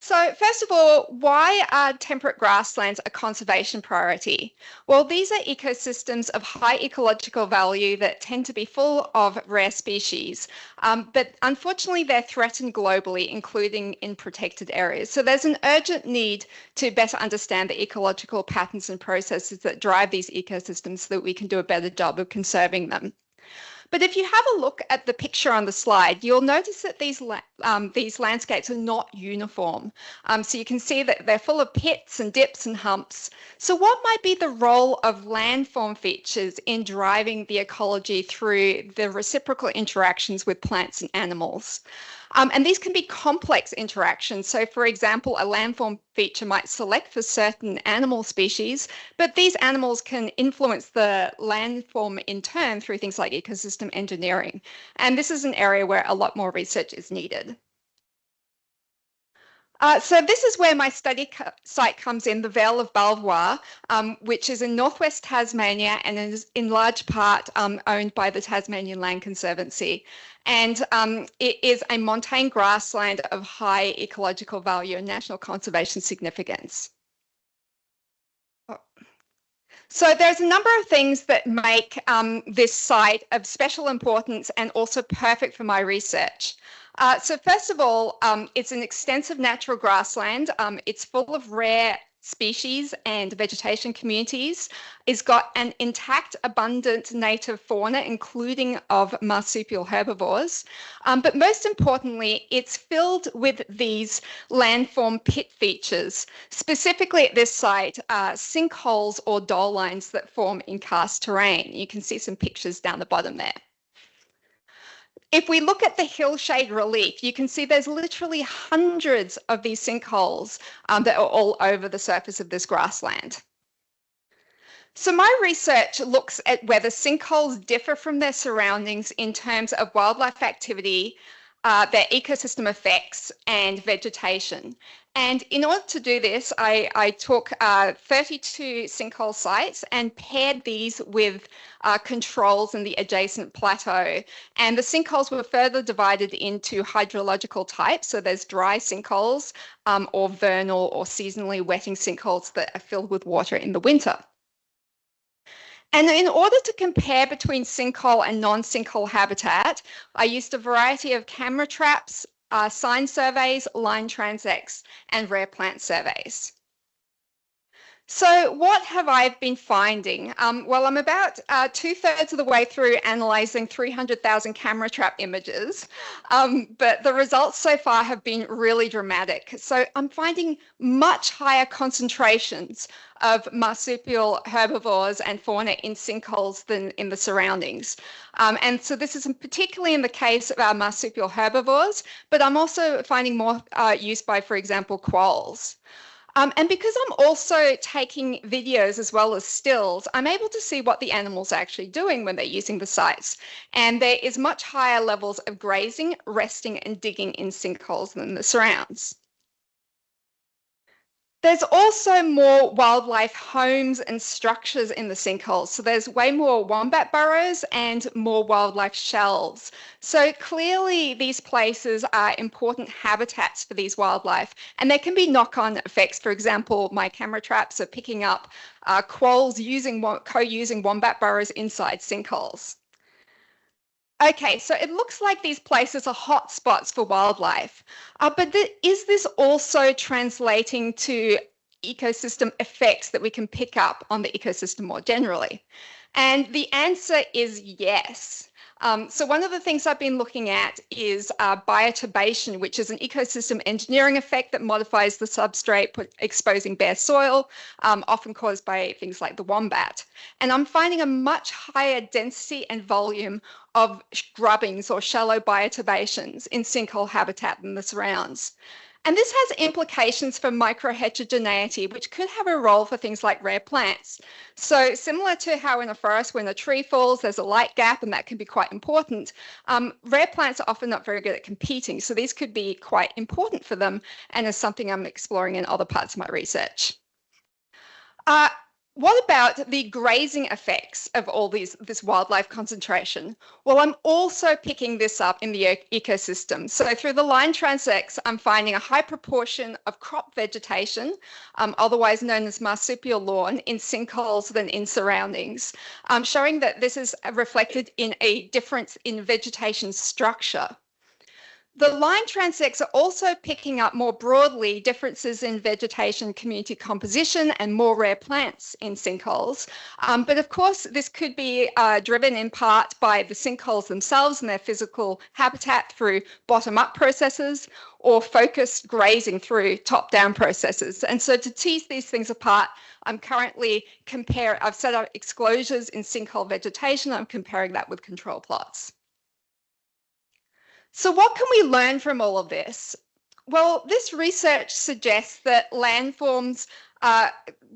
Speaker 7: So first of all, why are temperate grasslands a conservation priority? Well, these are ecosystems of high ecological value that tend to be full of rare species, but unfortunately they're threatened globally, including in protected areas. So there's an urgent need to better understand the ecological patterns and processes that drive these ecosystems so that we can do a better job of conserving them. But if you have a look at the picture on the slide, you'll notice that these landscapes are not uniform. So you can see that they're full of pits and dips and humps. So what might be the role of landform features in driving the ecology through the reciprocal interactions with plants and animals? And these can be complex interactions. So for example, a landform feature might select for certain animal species, but these animals can influence the landform in turn through things like ecosystem engineering. And this is an area where a lot more research is needed. So this is where my study site comes in, the Vale of Belvoir, which is in northwest Tasmania and is in large part owned by the Tasmanian Land Conservancy. And it is a montane grassland of high ecological value and national conservation significance. So there's a number of things that make this site of special importance and also perfect for my research. So first of all, it's an extensive natural grassland. It's full of rare species and vegetation communities. It's got an intact, abundant native fauna, including of marsupial herbivores. But most importantly, it's filled with these landform pit features. Specifically at this site, sinkholes or doll lines that form in karst terrain. You can see some pictures down the bottom there. If we look at the hillshade relief, you can see there's literally hundreds of these sinkholes that are all over the surface of this grassland. So my research looks at whether sinkholes differ from their surroundings in terms of wildlife activity, their ecosystem effects, and vegetation. And in order to do this, I took 32 sinkhole sites and paired these with controls in the adjacent plateau. And the sinkholes were further divided into hydrological types. So there's dry sinkholes or vernal or seasonally wetting sinkholes that are filled with water in the winter. And in order to compare between sinkhole and non-sinkhole habitat, I used a variety of camera traps, sign surveys, line transects, and rare plant surveys. So what have I been finding? Well, I'm about 2/3 of the way through analysing 300,000 camera trap images, but the results so far have been really dramatic. So I'm finding much higher concentrations of marsupial herbivores and fauna in sinkholes than in the surroundings. And so this is particularly in the case of our marsupial herbivores, but I'm also finding more use by, for example, quolls. And because I'm also taking videos as well as stills, I'm able to see what the animals are actually doing when they're using the sites. And there is much higher levels of grazing, resting, and digging in sinkholes than the surrounds. There's also more wildlife homes and structures in the sinkholes. So there's way more wombat burrows and more wildlife shelves. So clearly these places are important habitats for these wildlife, and there can be knock-on effects. For example, my camera traps are picking up quolls co-using wombat burrows inside sinkholes. Okay, so it looks like these places are hot spots for wildlife, but is this also translating to ecosystem effects that we can pick up on the ecosystem more generally? And the answer is yes. So one of the things I've been looking at is bioturbation, which is an ecosystem engineering effect that modifies the substrate, exposing bare soil, often caused by things like the wombat. And I'm finding a much higher density and volume of grubbings or shallow bioturbations in sinkhole habitat than the surrounds. And this has implications for microheterogeneity, which could have a role for things like rare plants. So similar to how in a forest, when a tree falls, there's a light gap, and that can be quite important. Rare plants are often not very good at competing, so these could be quite important for them, and is something I'm exploring in other parts of my research. What about the grazing effects of all this wildlife concentration? Well, I'm also picking this up in the ecosystem. So through the line transects, I'm finding a high proportion of crop vegetation, otherwise known as marsupial lawn, in sinkholes than in surroundings, showing that this is reflected in a difference in vegetation structure. The line transects are also picking up more broadly differences in vegetation community composition and more rare plants in sinkholes. But of course, this could be driven in part by the sinkholes themselves and their physical habitat through bottom-up processes, or focused grazing through top-down processes. And so to tease these things apart, I'm currently I've set up exclosures in sinkhole vegetation. I'm comparing that with control plots. So what can we learn from all of this? Well, this research suggests that landforms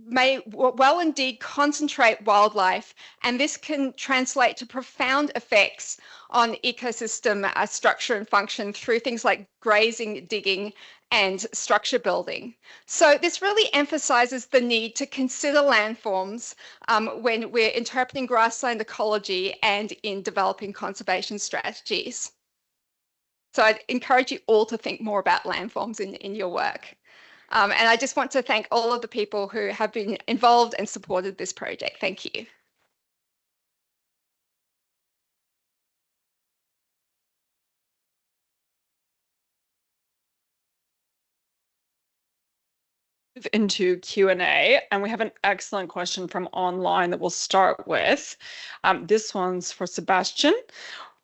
Speaker 7: may well indeed concentrate wildlife, and this can translate to profound effects on ecosystem structure and function through things like grazing, digging, and structure building. So this really emphasizes the need to consider landforms when we're interpreting grassland ecology and in developing conservation strategies. So I'd encourage you all to think more about landforms in your work. And I just want to thank all of the people who have been involved and supported this project. Thank you.
Speaker 2: Move into Q&A, and we have an excellent question from online that we'll start with. This one's for Sebastian,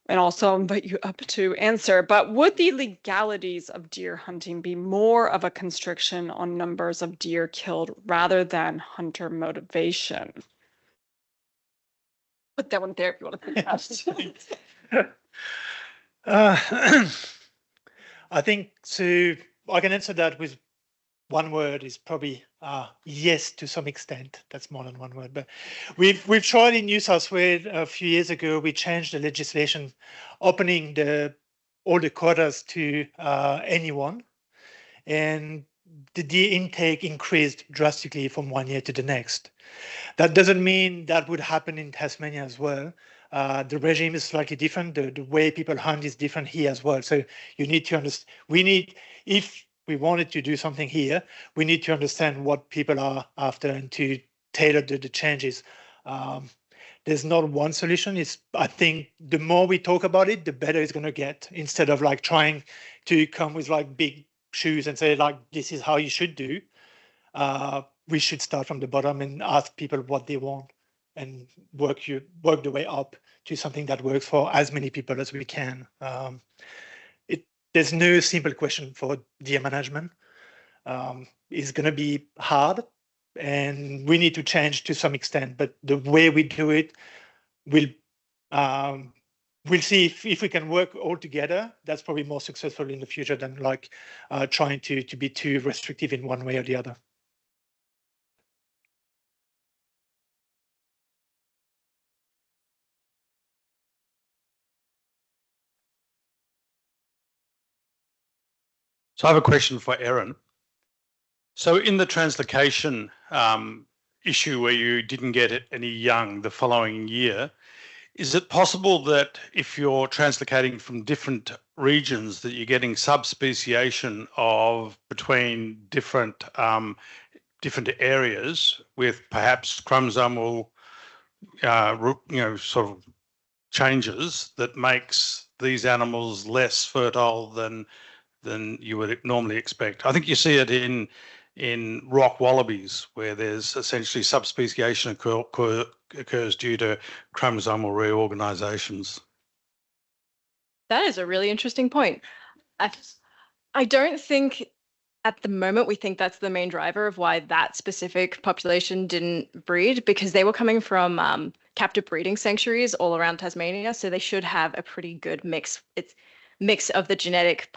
Speaker 2: and also invite you up to answer. But would the legalities of deer hunting be more of a constriction on numbers of deer killed rather than hunter motivation? Put that one there if you want to think
Speaker 3: I think so. I can answer that with one word is probably yes to some extent. That's more than one word, but we've tried in New South Wales a few years ago. We changed the legislation, opening all the quotas to anyone, and the deer intake increased drastically from one year to the next. That doesn't mean that would happen in Tasmania as well. The regime is slightly different. The way people hunt is different here as well. So you need to understand. If we wanted to do something here, we need to understand what people are after and to tailor the changes. There's not one solution. I think the more we talk about it, the better it's going to get, instead of like trying to come with like big shoes and say like, this is how you should do. We should start from the bottom and ask people what they want and work the way up to something that works for as many people as we can. There's no simple question for deer management. It's going to be hard, and we need to change to some extent. But the way we do it, we'll see if we can work all together. That's probably more successful in the future than like trying to be too restrictive in one way or the other.
Speaker 8: So I have a question for Erin. So in the translocation issue where you didn't get any young the following year, is it possible that if you're translocating from different regions that you're getting subspeciation of between different areas with perhaps chromosomal sort of changes that makes these animals less fertile than you would normally expect? I think you see it in rock wallabies, where there's essentially subspeciation occurs due to chromosomal reorganizations.
Speaker 6: That is a really interesting point. I don't think at the moment we think that's the main driver of why that specific population didn't breed, because they were coming from captive breeding sanctuaries all around Tasmania, so they should have a pretty good mix. It's mix of the genetic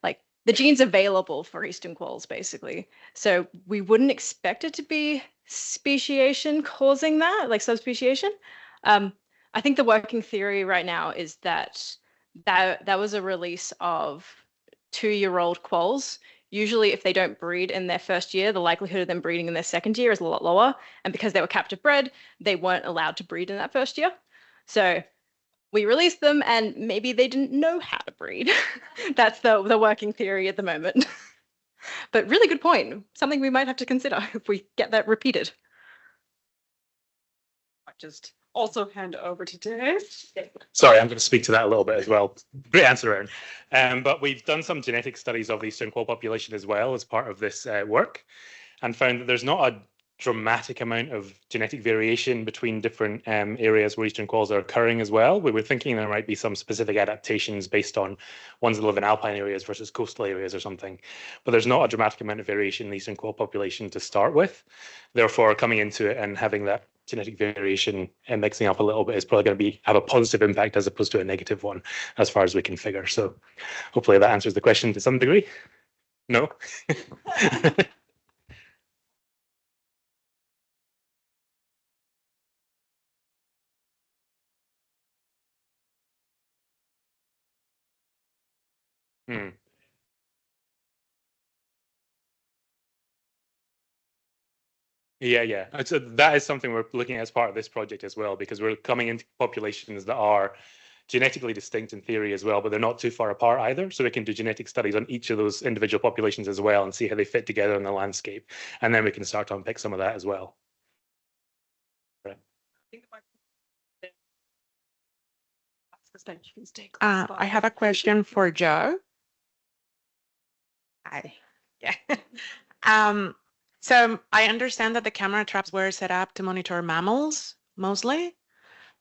Speaker 6: like the genes available for eastern quolls, basically. So we wouldn't expect it to be speciation causing that, like subspeciation. I think the working theory right now is that was a release of 2-year-old quolls. Usually, if they don't breed in their first year, the likelihood of them breeding in their second year is a lot lower. And because they were captive bred, they weren't allowed to breed in that first year. So we released them, and maybe they didn't know how to breed. That's the working theory at the moment. But really good point. Something we might have to consider if we get that repeated.
Speaker 2: I just also hand over to Dave.
Speaker 5: Sorry, I'm going to speak to that a little bit as well. Great answer, Erin. But we've done some genetic studies of the eastern quoll population as well as part of this work, and found that there's not a dramatic amount of genetic variation between different areas where eastern quolls are occurring as well. We were thinking there might be some specific adaptations based on ones that live in alpine areas versus coastal areas or something, but there's not a dramatic amount of variation in the eastern quoll population to start with. Therefore, coming into it and having that genetic variation and mixing up a little bit is probably going to have a positive impact as opposed to a negative one, as far as we can figure. So hopefully that answers the question to some degree. No? Yeah. So that is something we're looking at as part of this project as well, because we're coming into populations that are genetically distinct in theory as well, but they're not too far apart either. So we can do genetic studies on each of those individual populations as well and see how they fit together in the landscape. And then we can start to unpick some of that as well. Right.
Speaker 9: I have a question for Joe. Hi. Yeah. So I understand that the camera traps were set up to monitor mammals mostly.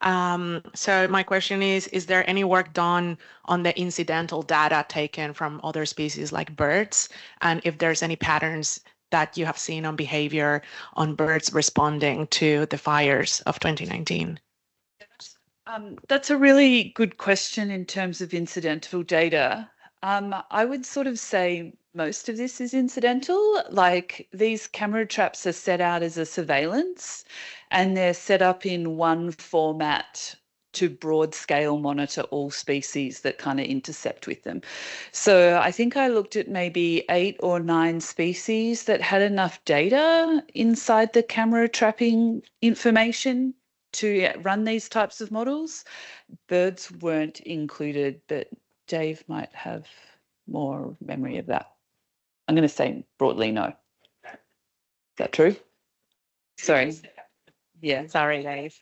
Speaker 9: So my question is there any work done on the incidental data taken from other species like birds? And if there's any patterns that you have seen on behavior on birds responding to the fires of 2019?
Speaker 4: That's a really good question in terms of incidental data. I would sort of say most of this is incidental. Like, these camera traps are set out as a surveillance, and they're set up in one format to broad scale monitor all species that kind of intercept with them. So I think I looked at maybe 8 or 9 species that had enough data inside the camera trapping information to run these types of models. Birds weren't included, but Dave might have more memory of that. I'm going to say broadly no. Is that true? Sorry. Yeah.
Speaker 9: Sorry, Dave.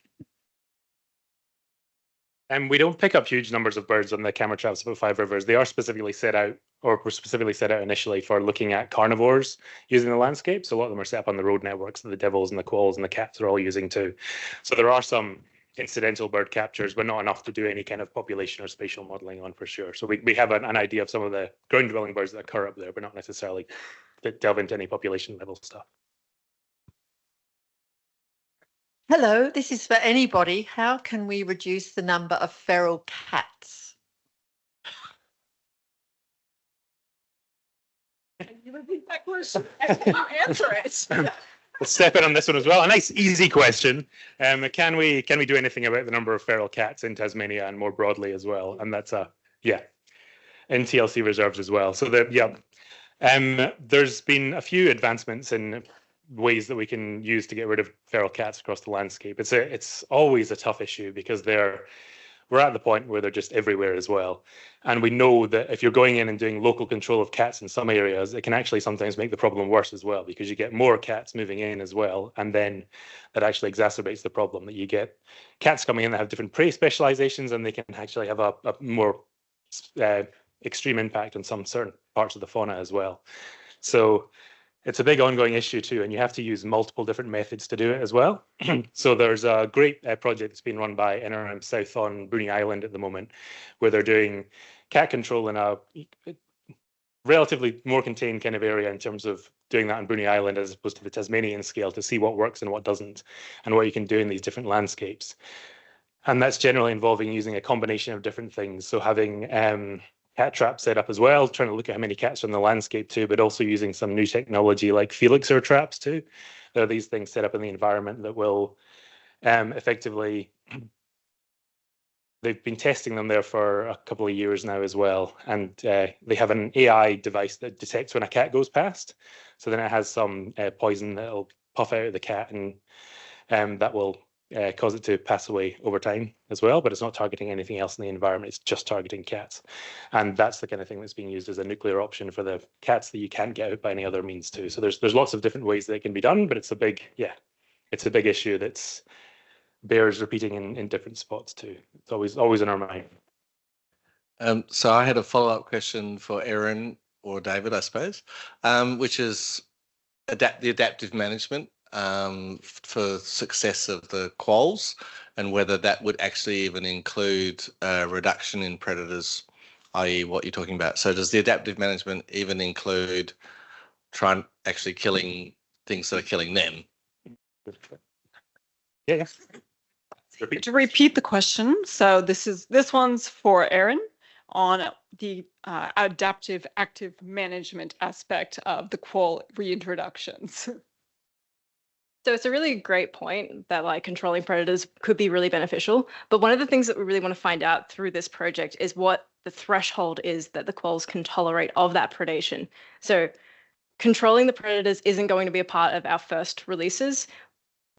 Speaker 5: And we don't pick up huge numbers of birds on the camera traps about 5 Rivers. They are specifically set out, or were specifically set out initially for looking at carnivores using the landscape. So a lot of them are set up on the road networks that the devils and the quolls and the cats are all using too. So there are some incidental bird captures, but not enough to do any kind of population or spatial modeling on for sure. So we have an idea of some of the ground dwelling birds that occur up there, but not necessarily that delve into any population level stuff.
Speaker 10: Hello, this is for anybody. How can we reduce the number of feral cats?
Speaker 2: You repeat that question and you answer it.
Speaker 5: Let's step in on this one as well. A nice, easy question. Can we do anything about the number of feral cats in Tasmania and more broadly as well? And that's in TLC reserves as well. So There's been a few advancements in ways that we can use to get rid of feral cats across the landscape. It's always a tough issue because we're at the point where they're just everywhere as well. And we know that if you're going in and doing local control of cats in some areas, it can actually sometimes make the problem worse as well, because you get more cats moving in as well. And then that actually exacerbates the problem, that you get cats coming in that have different prey specializations, and they can actually have a more extreme impact on some certain parts of the fauna as well. So it's a big ongoing issue too, and you have to use multiple different methods to do it as well. So there's a great project that's being run by NRM South on Bruny Island at the moment, where they're doing cat control in a relatively more contained kind of area in terms of doing that on Bruny Island as opposed to the Tasmanian scale, to see what works and what doesn't, and what you can do in these different landscapes. And that's generally involving using a combination of different things. So having cat traps set up as well, trying to look at how many cats are in the landscape too, but also using some new technology like Felixer traps too. There are these things set up in the environment that will effectively, they've been testing them there for a couple of years now as well. And they have an AI device that detects when a cat goes past. So then it has some poison that'll puff out of the cat, and that will cause it to pass away over time as well, but it's not targeting anything else in the environment. It's just targeting cats. And that's the kind of thing that's being used as a nuclear option for the cats that you can't get out by any other means too. So there's lots of different ways that it can be done, but it's a big issue that's bears repeating in different spots too. It's always in our mind.
Speaker 11: So I had a follow-up question for Erin or David, I suppose, which is the adaptive management for success of the quolls, and whether that would actually even include a reduction in predators, i.e. what you're talking about. So does the adaptive management even include actually killing things that are killing them?
Speaker 5: Yeah.
Speaker 2: To repeat the question, so this one's for Erin on the adaptive active management aspect of the quoll reintroductions.
Speaker 6: So it's a really great point that like controlling predators could be really beneficial. But one of the things that we really want to find out through this project is what the threshold is that the quolls can tolerate of that predation. So controlling the predators isn't going to be a part of our first releases.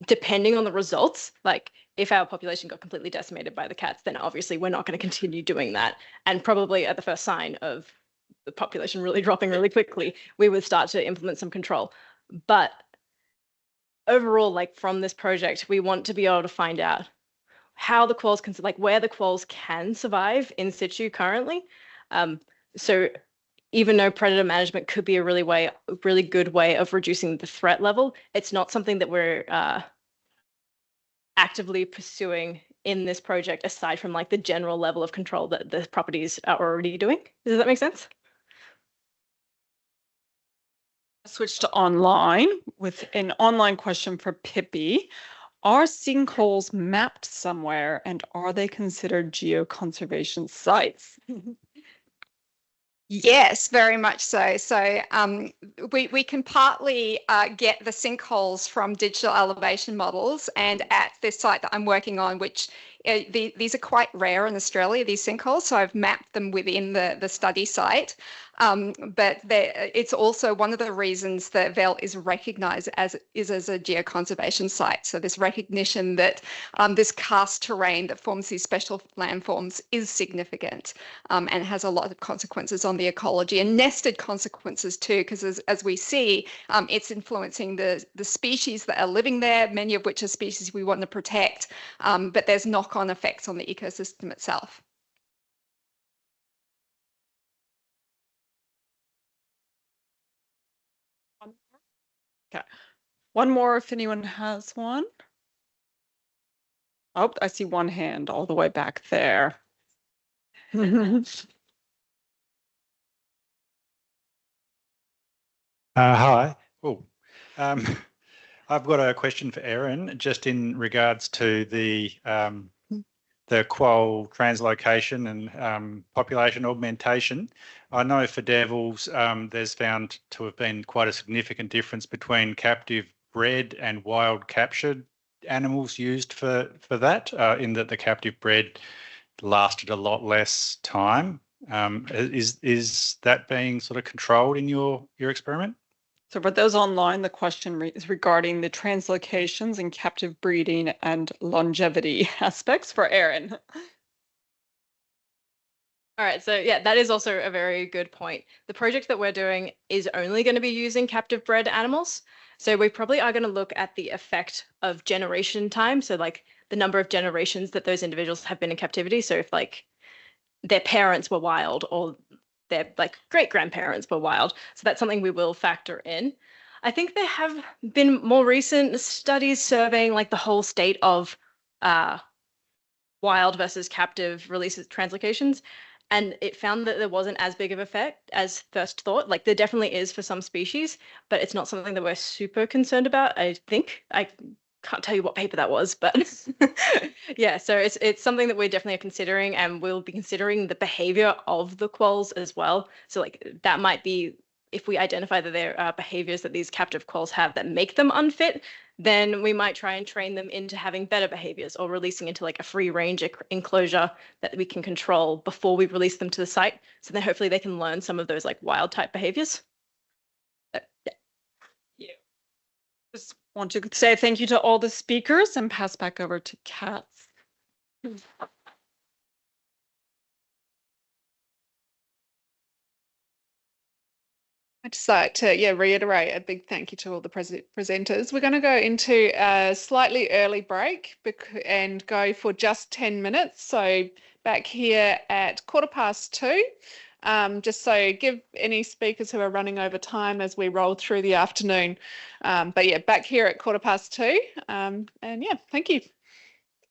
Speaker 6: Depending on the results, like if our population got completely decimated by the cats, then obviously we're not going to continue doing that. And probably at the first sign of the population really dropping really quickly, we would start to implement some control. But overall, like from this project, we want to be able to find out how the quolls can, like where the quolls can survive in situ currently. So even though predator management could be a really good way of reducing the threat level, it's not something that we're actively pursuing in this project, aside from like the general level of control that the properties are already doing. Does that make sense?
Speaker 2: Switch to online with an online question for Pippi. Are sinkholes mapped somewhere, and are they considered geoconservation sites?
Speaker 7: Yes, very much so. So we can partly get the sinkholes from digital elevation models, and at this site that I'm working on, which these are quite rare in Australia, these sinkholes, so I've mapped them within the study site. But it's also one of the reasons that VEL is recognised as a geoconservation site. So this recognition that this karst terrain that forms these special landforms is significant and has a lot of consequences on the ecology, and nested consequences too, because as we see, it's influencing the species that are living there, many of which are species we want to protect, but there's knock-on effects on the ecosystem itself.
Speaker 2: Okay, one more if anyone has one. Oh, I see one hand all the way back there.
Speaker 12: Hi. Oh, I've got a question for Erin, just in regards to the quoll translocation and population augmentation. I know for devils, there's found to have been quite a significant difference between captive bred and wild captured animals used for that, in that the captive bred lasted a lot less time Is that being sort of controlled in your experiment?
Speaker 2: So for those online, the question is regarding the translocations in captive breeding and longevity aspects for Erin.
Speaker 6: All right, so yeah, that is also a very good point. The project that we're doing is only going to be using captive bred animals. So we probably are going to look at the effect of generation time. So like the number of generations that those individuals have been in captivity. So if like their parents were wild or their like great grandparents were wild. So that's something we will factor in. I think there have been more recent studies surveying like the whole state of wild versus captive releases translocations. And it found that there wasn't as big of effect as first thought. Like there definitely is for some species, but it's not something that we're super concerned about, I think. I can't tell you what paper that was, but yeah, so it's something that we're definitely considering, and we'll be considering the behavior of the quolls as well. So like that might be, if we identify that there are behaviors that these captive quolls have that make them unfit, then we might try and train them into having better behaviors or releasing into like a free range enclosure that we can control before we release them to the site. So then hopefully they can learn some of those like wild type behaviors.
Speaker 2: Yeah. Just want to say thank you to all the speakers and pass back over to Kat.
Speaker 1: I'd just like to reiterate a big thank you to all the presenters. We're going to go into a slightly early break and go for just 10 minutes. So back here at 2:15, just so give any speakers who are running over time as we roll through the afternoon. But yeah, back here at 2:15. And yeah, thank you.